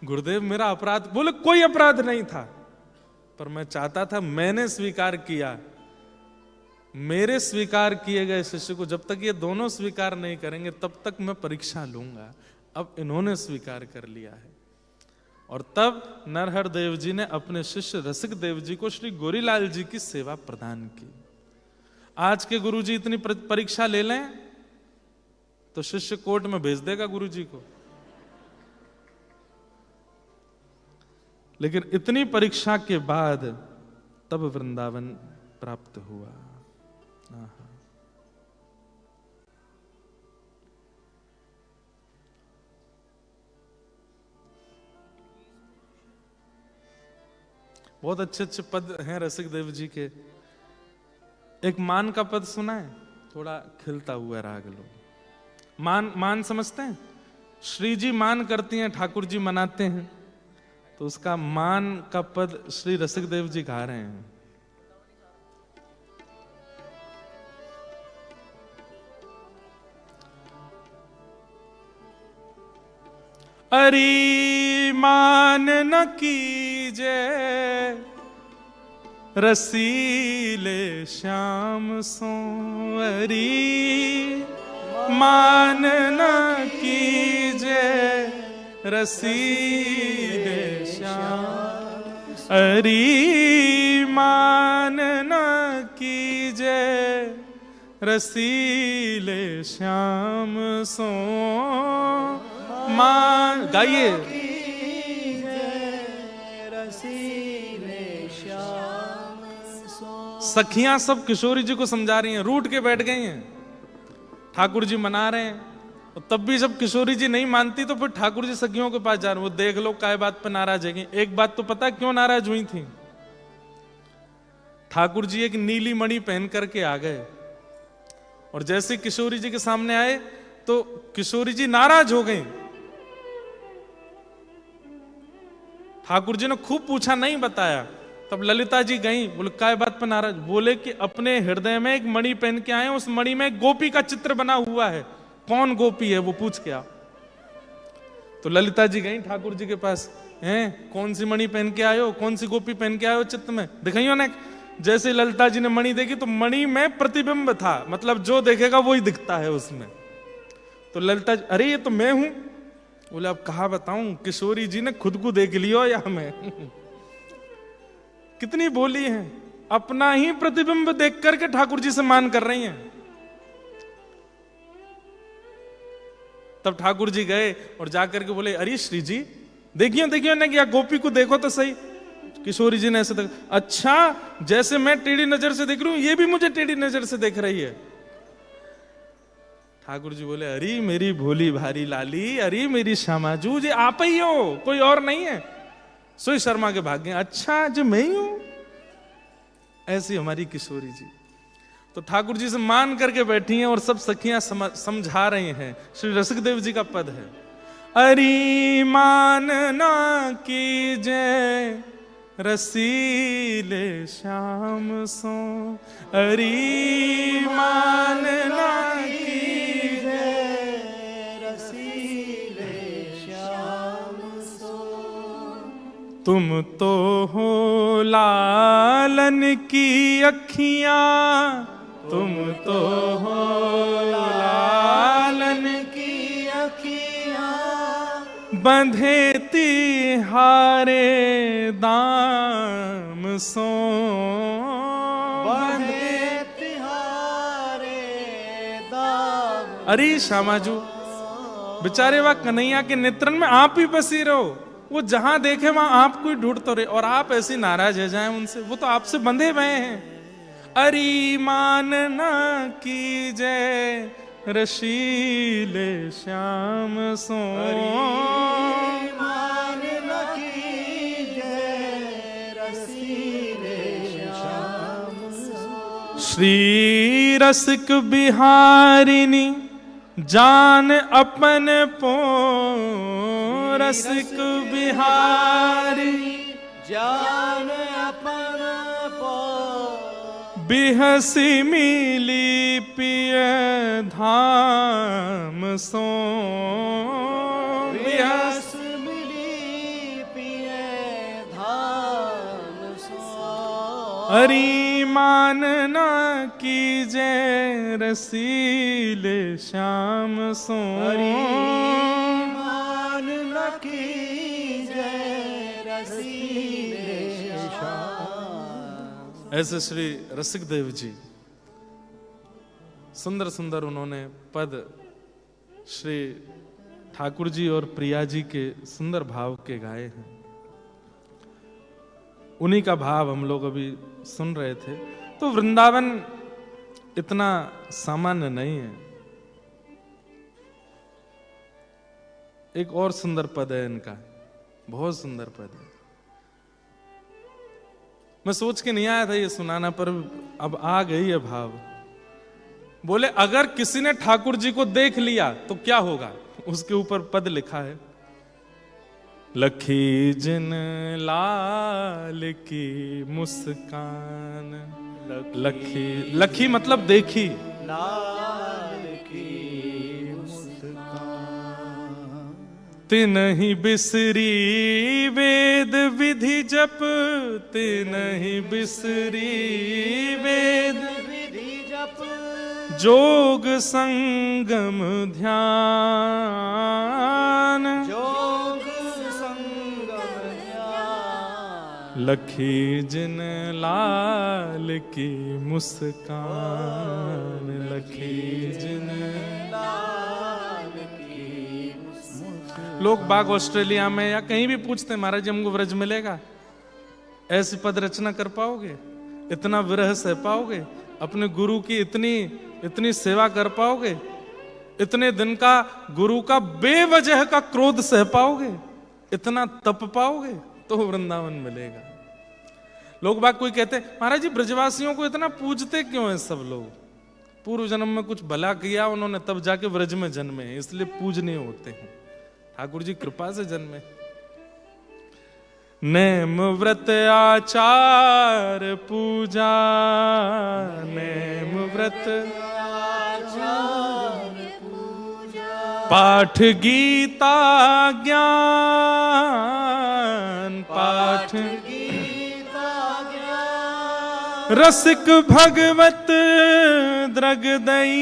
Speaker 1: गुरुदेव मेरा अपराध? बोले कोई अपराध नहीं था, पर मैं चाहता था, मैंने स्वीकार किया। मेरे स्वीकार किए गए शिष्य को जब तक ये दोनों स्वीकार नहीं करेंगे तब तक मैं परीक्षा लूंगा। अब इन्होंने स्वीकार कर लिया है। और तब नरहर देव जी ने अपने शिष्य रसिक देव जी को श्री गोरीलाल जी की सेवा प्रदान की। आज के गुरु जी इतनी परीक्षा ले लें तो शिष्य कोर्ट में भेज देगा गुरु जी को, लेकिन इतनी परीक्षा के बाद तब वृंदावन प्राप्त हुआ। बहुत अच्छे अच्छे पद हैं रसिक देव जी के। एक मान का पद सुना है, थोड़ा खिलता हुआ राग लो। मान समझते हैं? श्री जी मान करती हैं, ठाकुर जी मनाते हैं, तो उसका मान का पद श्री रसिक देव जी गा रहे हैं। अरी मान न कीजे रसीले श्याम सो, अरी मान न कीजे रसीले श्याम, अरी मान न कीजे रसीले श्याम सो। मान गाइए। सखियां सब किशोरी जी को समझा रही हैं, रूठ के बैठ गई हैं। ठाकुर जी मना रहे हैं, और तब भी जब किशोरी जी नहीं मानती तो फिर ठाकुर जी सखियों के पास जा रहे हैं। वो देख लो काय बात पे नाराज है। एक बात तो पता क्यों नाराज हुई थी? ठाकुर जी एक नीली मणि पहन करके आ गए, और जैसे किशोरी जी के सामने आए तो किशोरी जी नाराज हो गई। ठाकुर जी ने खूब पूछा, नहीं बताया। तब ललिता जी गई, बोले काय बात पर नाराज? बोले कि अपने हृदय में एक मणि पहन के आए, उस मणि में गोपी का चित्र बना हुआ है, कौन गोपी है वो पूछ के आ। तो ललिता जी गई ठाकुर जी के पास, हैं कौन सी मणि पहन के आए हो, कौन सी गोपी पहन के आए हो चित्र में, दिखाइयो ने। जैसे ललिता जी ने मणि देखी तो मणि में प्रतिबिंब था, मतलब जो देखेगा वही दिखता है उसमें। तो ललिता जी, अरे ये तो मैं हूं। बोले अब कहा बताऊं, किशोरी जी ने खुद को देख लियो या हमें। कितनी बोली है, अपना ही प्रतिबिंब देख करके ठाकुर जी से मान कर रही हैं। तब ठाकुर जी गए और जाकर के बोले, अरे श्री जी देखियो ने क्या, गोपी को देखो तो सही। किशोरी जी ने ऐसे देखा, अच्छा जैसे मैं टेढ़ी नजर से देख रही हूं ये भी मुझे टेढ़ी नजर से देख रही है। ठाकुर जी बोले, अरे मेरी भोली भारी लाली, अरे मेरी श्यामाजू, जी आप ही हो, कोई और नहीं है। सोई शर्मा के भाग्य, अच्छा जो मैं ही हूं। ऐसी हमारी किशोरी जी तो ठाकुर जी से मान करके बैठी हैं और सब सखियां समझा रही हैं। श्री रसिक देव जी का पद है, अरी मान ना कीजे रसीले श्याम सो, अरी मान ना कीजे रसीले श्याम सो। तुम तो हो लालन की अखियां, तुम तो हो लालन
Speaker 2: की अखियां,
Speaker 1: बंधे तिहारे दाम सो,
Speaker 2: बंधे तिहारे दाम।
Speaker 1: अरे श्यामाजू बेचारे वह कन्हैया के नेत्रन में आप ही बसी रहो, वो जहां देखे वहां आपको ही ढूंढते रहे, और आप ऐसी नाराज हो जाए उनसे, वो तो आपसे बंधे हुए हैं। अरी मान ना कीजय रशीले श्याम सो,
Speaker 2: मान न कीजय रसीले श्याम सो।
Speaker 1: श्री रसिक बिहारिनी जान अपन पो, रसिक बिहारी
Speaker 2: जान अपन पो,
Speaker 1: बिहसी मिली पिय धाम सो,
Speaker 2: बिहस मिली पिए धाम सो।
Speaker 1: हरि मान ना कीजय रसीले श्याम सो,
Speaker 2: मान न कीजय रसीले श्याम।
Speaker 1: ऐसे श्री रसिक देव जी सुंदर सुंदर उन्होंने पद श्री ठाकुर जी और प्रिया जी के सुंदर भाव के गाए हैं। उन्हीं का भाव हम लोग अभी सुन रहे थे। तो वृंदावन इतना सामान्य नहीं है। एक और सुंदर पद है इनका, बहुत सुंदर पद है। मैं सोच के नहीं आया था ये सुनाना, पर अब आ गई है भाव। बोले अगर किसी ने ठाकुर जी को देख लिया तो क्या होगा, उसके ऊपर पद लिखा है, लखी जिन लाल की मुस्कान। लखी, लखी मतलब देखी,
Speaker 2: लाल की मुस्कान।
Speaker 1: तिनहि बिसरी वेद विधि जप, तिनहि बिसरी वेद
Speaker 2: विधि जप,
Speaker 1: जोग संगम ध्यान।
Speaker 2: जोग संगम ध्यान।
Speaker 1: लखी जिन लाल की मुस्कान, लखी जिन
Speaker 2: लाल की मुस्कान।
Speaker 1: लोग बाग ऑस्ट्रेलिया में या कहीं भी पूछते हैं, महाराज जी हमको व्रज मिलेगा? ऐसी पद रचना कर पाओगे? इतना विरह सह पाओगे? अपने गुरु की इतनी सेवा कर पाओगे? इतने दिन का गुरु का बेवजह का क्रोध सह पाओगे? इतना तप पाओगे? तो वृंदावन मिलेगा। लोग बाग कोई कहते हैं महाराज जी ब्रजवासियों को इतना पूजते क्यों हैं सब लोग? पूर्व जन्म में कुछ भला किया उन्होंने, तब जाके व्रज में जन्मे हैं, इसलिए पूजनीय होते हैं। ठाकुर जी कृपा से जन्मे। नेम व्रत आचार पूजा, नेम व्रत पाठ गीता ज्ञान, पाठ
Speaker 2: गीता ज्ञान।
Speaker 1: रसिक भगवत द्रगदई,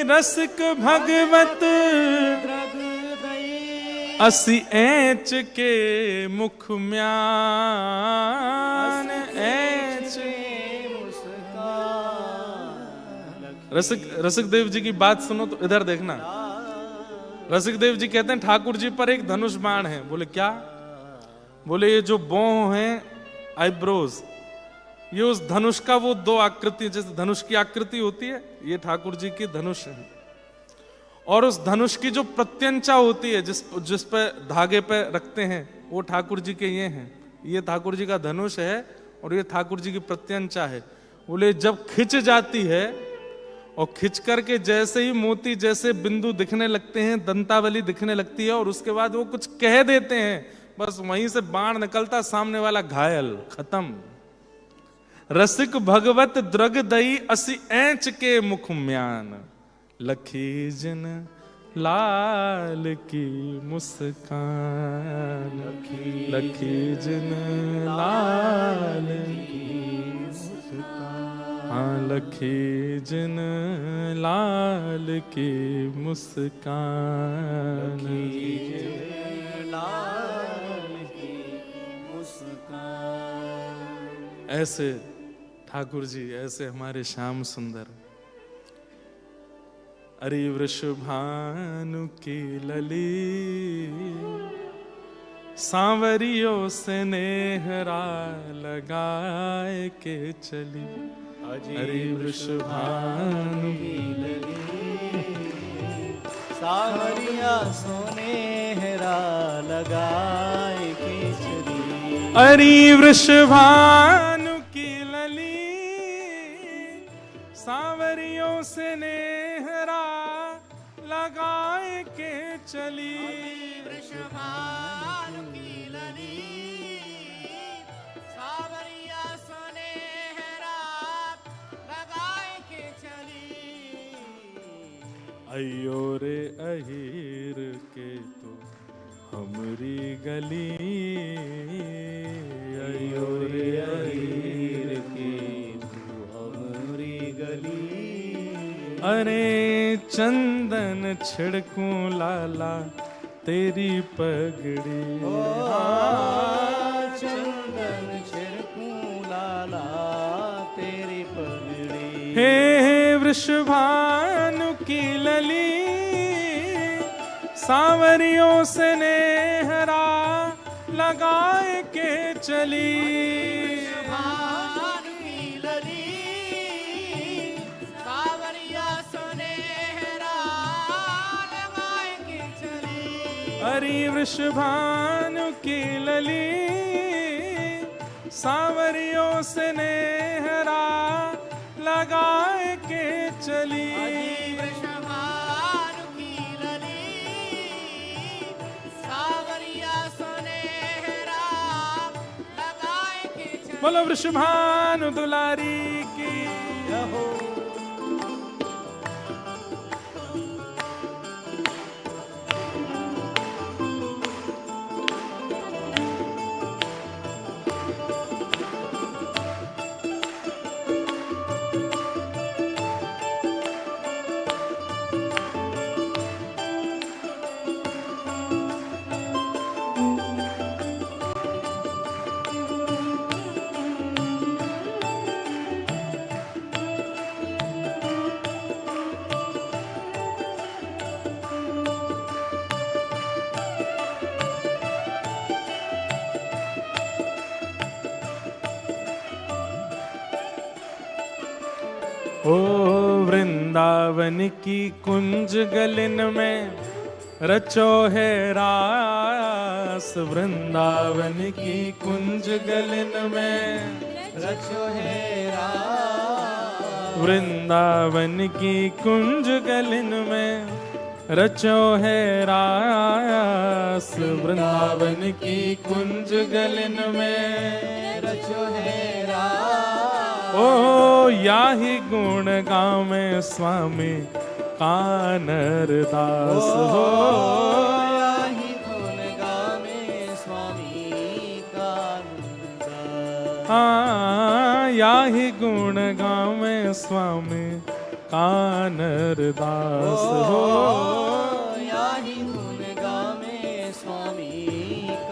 Speaker 1: रसिक भगवत असी ऐच के मुख म्यान, ऐच रसिक देव जी की बात सुनो तो इधर देखना। रसिक देव जी कहते हैं ठाकुर जी पर एक धनुष बाण है। बोले क्या? बोले ये जो बौं हैं, आईब्रोज, ये उस धनुष का वो दो आकृति, जैसे धनुष की आकृति होती है, ये ठाकुर जी की धनुष है। और उस धनुष की जो प्रत्यंचा होती है, जिस पे धागे पे रखते हैं, वो ठाकुर जी के ये हैं। ये ठाकुर जी का धनुष है और ये ठाकुर जी की प्रत्यंचा है। बोले जब खिंच जाती है और खिंच करके जैसे ही मोती जैसे बिंदु दिखने लगते हैं, दंतावली दिखने लगती है, और उसके बाद वो कुछ कह देते हैं, बस वहीं से बाण निकलता, सामने वाला घायल, खत्म। रसिक भगवत द्रग दई असी ऐंच के मुख म्यान, लखी जिन लाल की मुस्कान, लखी जिन लाल की मुस्कान, हाँ लखी जिन लाल की मुस्कान,
Speaker 2: लाल की मुस्कान।
Speaker 1: ऐसे ठाकुर जी, ऐसे हमारे श्याम सुंदर। अरे वृषभानु की लली सांवरियों से नेहरा लगाए के चली। अरे वृषभानु
Speaker 2: की लली सावरिया सोनेहरा लगाए के चली।
Speaker 1: अरे वृषभानु की लली सांवरियों से नेहरा लगाए के चली।
Speaker 2: वृषभानु की लली सावरिया सोनेहरा लगाए के चली।
Speaker 1: अयो रे अहीर के तो हमरी गली, अयो रे अहीर
Speaker 2: की तू हमरी गली।
Speaker 1: अरे चंदन छिड़कूं लाला तेरी पगड़ी,
Speaker 2: चंदन छिड़कूं लाला तेरी पगड़ी।
Speaker 1: हे वृषभानु की लली सांवरियों से नेहरा लगाए के चली।
Speaker 2: वृषभानु की लली सावरिया सोनेहरा लगाए के चली।
Speaker 1: अरे वृषभानु की लली सांवरियों से नेहरा लगाए के चली।
Speaker 2: वृषभानु की लली सावरिया सोनेहरा लगाए के चली।
Speaker 1: बोलो वृषभानु दुलारी की।
Speaker 2: यहो
Speaker 1: ओ वृंदावन की कुंज गलिन में रचो है रास, वृंदावन की कुंज गलिन में
Speaker 2: रचो है रास।
Speaker 1: वृंदावन की कुंज गलिन में रचो है रास, वृंदावन की कुंज गलिन में
Speaker 2: रचो है रास।
Speaker 1: ओ याही गुण गावे स्वामी कानर दास हो।
Speaker 2: याही गुण गावे स्वामी कानरदास।
Speaker 1: हाँ याही गुण गावे स्वामी कानर दास हो।
Speaker 2: याही गुण गावे स्वामी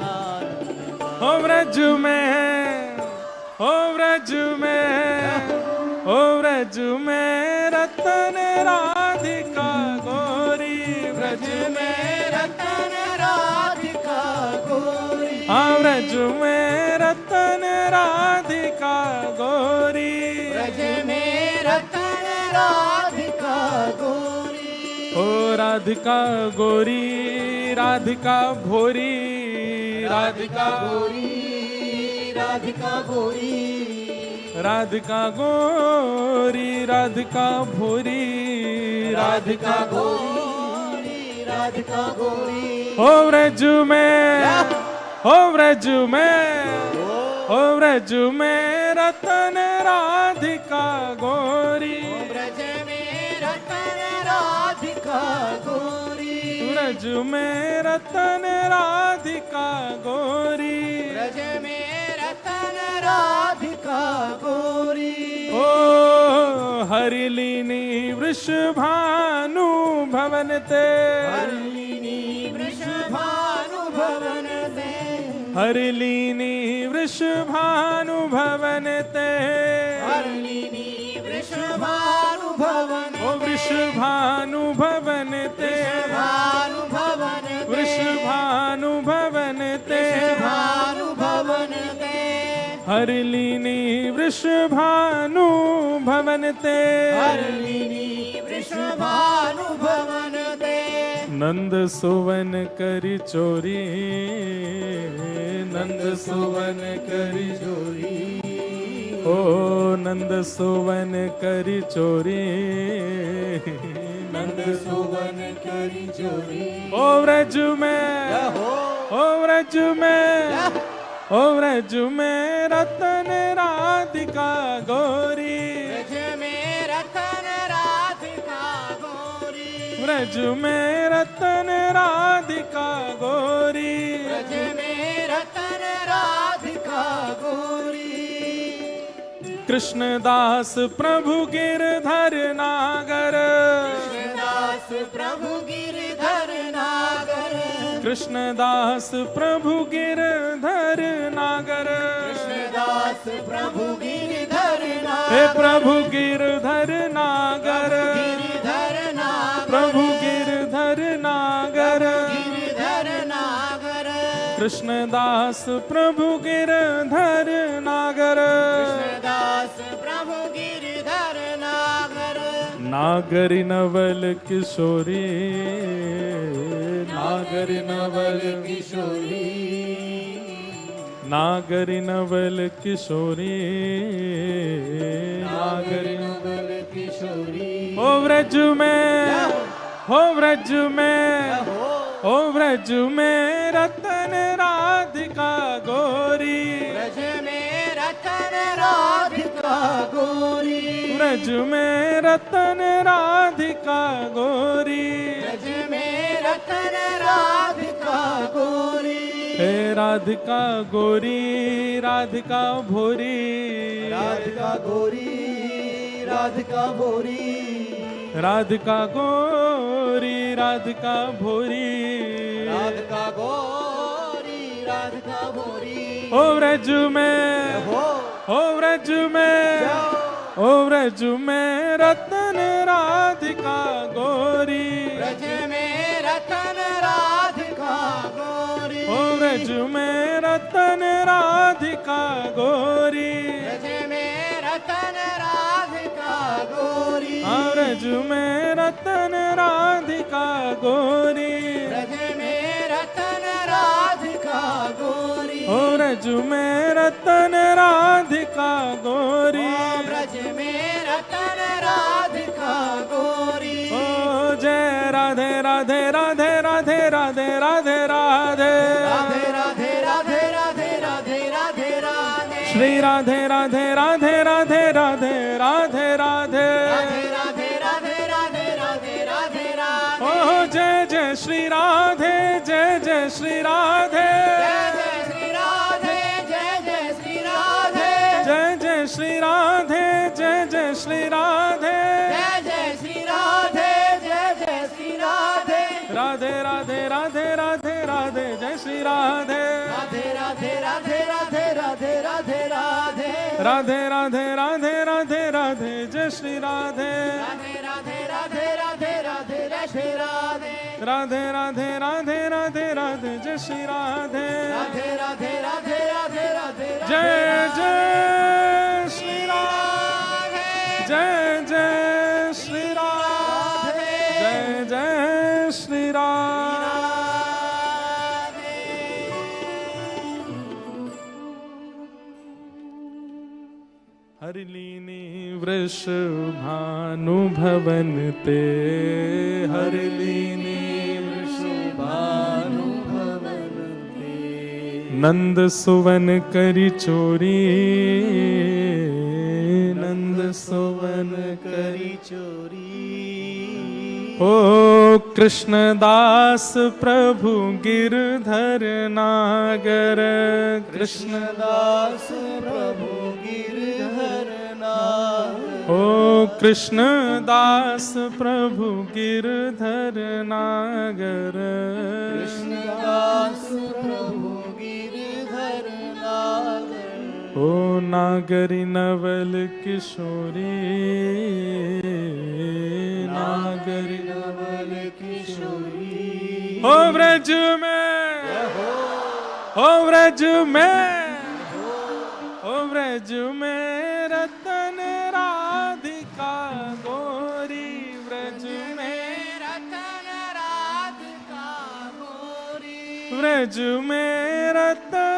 Speaker 2: कानरदास।
Speaker 1: हो व्रज में, हो व्रज में, हो व्रज में रतन राधिका गोरी, व्रज में
Speaker 2: रतन राधिका गोरी।
Speaker 1: हाँ व्रज में रतन राधिका गोरी।
Speaker 2: ब्रज में रतन राधिका गोरी।
Speaker 1: ओ राधिका गोरी, राधिका भोरी, राधिका
Speaker 2: गोरी, राधिका गोरी।
Speaker 1: राधिका गोरी, राधिका भोरी, राधिका
Speaker 2: गोरी, राधिका गोरी।
Speaker 1: हो व्रज में, हो व्रज में, हो व्रज में रतन राधिका गोरी।
Speaker 2: ब्रज में रतन राधिका गोरी।
Speaker 1: ब्रज में रतन राधिका गोरी,
Speaker 2: ब्रज में रतन राधिका गोरी,
Speaker 1: ओ हरिलीनी वृषभानु भवन ते,
Speaker 2: हरिलीनी वृषभानु भवन ते,
Speaker 1: हरिलीनी वृषभानु भवन ते,
Speaker 2: हरिलीनी वृषभानु भवन
Speaker 1: ओ वृषभानु भवन ते,
Speaker 2: भानु भवन
Speaker 1: वृषभानु भवन ते,
Speaker 2: भानु भवन ते,
Speaker 1: हरिलीनी वृषभानु भवन ते,
Speaker 2: हरिलीनी वृषभानु भवन ते,
Speaker 1: नंद सुवन करी चोरी, नंद सुवन करी चोरी, ओ नंद सुवन करी चोरी, नंद सुवन
Speaker 2: करी चोरी,
Speaker 1: ओ व्रज में, ओ व्रज में, ओ व्रज में रतन राधिका गोरी,
Speaker 2: ब्रज में रतन राधिका गोरी,
Speaker 1: व्रज में रतन राधिका गोरी,
Speaker 2: ब्रज में रतन राधिका गोरी,
Speaker 1: कृष्णदास प्रभु गिरधर नागर,
Speaker 2: कृष्णदास प्रभु गिरधर नागर,
Speaker 1: कृष्णदास प्रभु गिरधर नागर,
Speaker 2: कृष्णदास प्रभु गिरधर नागर,
Speaker 1: हे प्रभु गिरधर नागर,
Speaker 2: गिरधर नागर,
Speaker 1: प्रभु गिरधर नागर,
Speaker 2: गिरधर नागर,
Speaker 1: कृष्णदास प्रभु गिरधर नागर,
Speaker 2: कृष्णदास प्रभु गिरधर नागर,
Speaker 1: नागरी नवल किशोरी, नागरी नवल
Speaker 2: किशोरी,
Speaker 1: नागरी नवल किशोरी, नागरी
Speaker 2: नवल किशोरी,
Speaker 1: ओ व्रज में, हो व्रज में, ओ व्रज में रतन राधिका गोरी,
Speaker 2: ब्रज में रतन राधिका गोरी,
Speaker 1: ब्रज में रतन राधिका गोरी,
Speaker 2: ब्रज में रतन राधिका गोरी,
Speaker 1: हे राधिका गोरी, राधिका भोरी,
Speaker 2: राधिका गोरी, राधिका भोरी,
Speaker 1: राधिका गोरी, राधिका भोरी,
Speaker 2: राधिका गोरी, राधिका भोरी,
Speaker 1: ओ व्रज में, ओ व्रज में, ओ व्रज में रतन राधिका गोरी,
Speaker 2: ब्रज में रतन राधिका गोरी,
Speaker 1: ओ व्रज में रतन राधिका गोरी,
Speaker 2: ब्रज में रतन राधिका गोरी,
Speaker 1: व्रज में रतन राधिका गोरी,
Speaker 2: ब्रज में रतन राधिका गोरी,
Speaker 1: ओ व्रज में रतन राधिका गोरी,
Speaker 2: ब्रज में रतन राधिका गोरी,
Speaker 1: ओ जय राधे राधे राधे राधे राधे राधे राधे,
Speaker 2: राधे राधे राधे राधे राधे राधे राधे,
Speaker 1: श्री राधे राधे राधे राधे राधे राधे राधे,
Speaker 2: राधे राधे राधे राधे राधे राधे राधे,
Speaker 1: ओ जय जय श्री राधे, जय जय श्री राधे,
Speaker 2: जय जय श्री राधे, जय जय श्री राधे,
Speaker 1: जय जय श्री राधे, जय जय श्री राधे,
Speaker 2: जय जय श्री राधे, जय जय श्री राधे,
Speaker 1: राधे राधे राधे राधे राधे, जय श्री राधे,
Speaker 2: राधे राधे राधे राधे राधे राधे राधे,
Speaker 1: राधे राधे राधे राधे राधे, जय श्री राधे,
Speaker 2: राधे राधे राधे राधे राधे राधे राधे,
Speaker 1: राधे राधे राधे राधे राधे, जय श्री राधे,
Speaker 2: राधे राधे राधे राधे राधे,
Speaker 1: जय जय श्री राधे, जय जय श्री राधे, जय जय श्री राधे। हरिलीनी वृषभानुभवन ते, हरिलीनी
Speaker 2: वृषभानुभवन ते,
Speaker 1: नंद सुवन करी चोरी, नंद सुवन
Speaker 2: करी चोरी,
Speaker 1: ओ कृष्णदास प्रभु गिरधर नागर,
Speaker 2: कृष्णदास प्रभु गिरधर नागर,
Speaker 1: ओ कृष्णदास प्रभु गिरधर नागर,
Speaker 2: कृष्णदास प्रभु गिरधर नागर,
Speaker 1: ओ नागरी नवल किशोरी, नागरी
Speaker 2: नवल किशोरी,
Speaker 1: हो व्रज में, हो व्रज में, हो व्रज में रतन राधिका गोरी, व्रज में
Speaker 2: रतन राधिका गोरी,
Speaker 1: व्रज में रतन